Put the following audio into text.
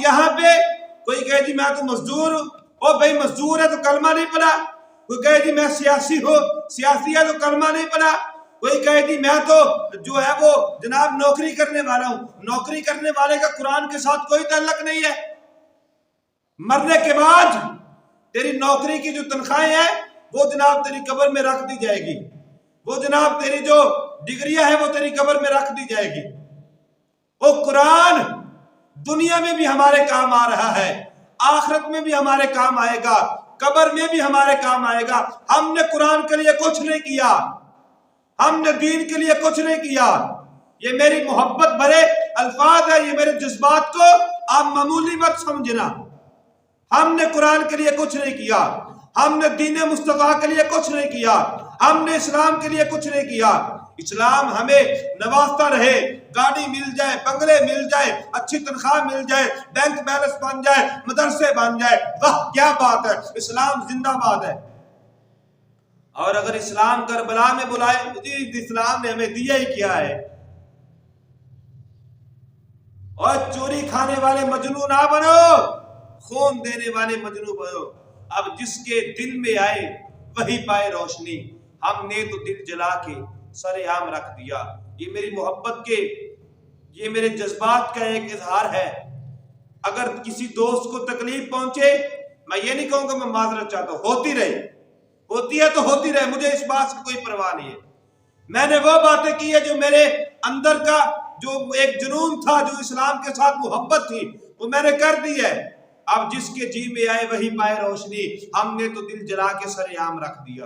یہاں پہ کوئی کہے جی میں تو مزدور ہوں، او بھائی مزدور ہے تو کلمہ نہیں پڑھا۔ کوئی کہے جی میں سیاسی ہوں، سیاسی ہے تو کلمہ نہیں پڑھا۔ کوئی کہے جی میں تو جو ہے وہ جناب نوکری کرنے والا ہوں، نوکری کرنے والے کا قرآن کے ساتھ کوئی تعلق نہیں ہے۔ مرنے کے بعد تیری نوکری کی جو تنخواہیں ہیں وہ جناب تیری قبر میں رکھ دی جائے گی، وہ جناب تیری جو ڈگریاں ہیں وہ تیری قبر میں رکھ دی جائے گی۔ وہ قرآن دنیا میں بھی ہمارے کام آ رہا ہے، آخرت میں بھی ہمارے کام آئے گا، قبر میں بھی ہمارے کام آئے گا۔ ہم نے قرآن کے لیے کچھ نہیں کیا، ہم نے دین کے لیے کچھ نہیں کیا۔ یہ میری محبت بھرے الفاظ ہے، یہ میرے جذبات کو آپ معمولی مت سمجھنا۔ ہم نے قرآن کے لیے کچھ نہیں کیا، ہم نے دین مصطفیٰ کے لیے کچھ نہیں کیا، ہم نے اسلام کے لیے کچھ نہیں کیا۔ اسلام ہمیں نوازتا رہے، گاڑی مل جائے، بنگلے مل جائے، اچھی تنخواہ مل جائے، بینک بیلنس بن جائے، مدرسے بن جائے، واہ کیا بات ہے، اسلام زندہ باد ہے۔ اور اگر اسلام کربلا میں بلائے، جی اسلام نے ہمیں دیا ہی کیا ہے۔ اور چوری کھانے والے مجنون نہ بنو، خون دینے والے مجنون بنو۔ اب جس کے دل میں آئے وہی پائے روشنی۔ ہم نے تو دل جلا کے سر عام رکھ دیا۔ یہ میری محبت کے، یہ میرے جذبات کا ایک اظہار ہے۔ اگر کسی دوست کو تکلیف پہنچے، میں یہ نہیں کہوں گا میں معذرت چاہتا ہوں، ہوتی رہے، ہوتی ہے تو ہوتی رہے، مجھے اس بات کی کوئی پرواہ نہیں ہے۔ میں نے وہ باتیں کی ہے جو میرے اندر کا جو ایک جنون تھا، جو اسلام کے ساتھ محبت تھی، وہ میں نے کر دی ہے۔ اب جس کے جی میں آئے وہی پائے روشنی۔ ہم نے تو دل جلا کے سر عام رکھ دیا۔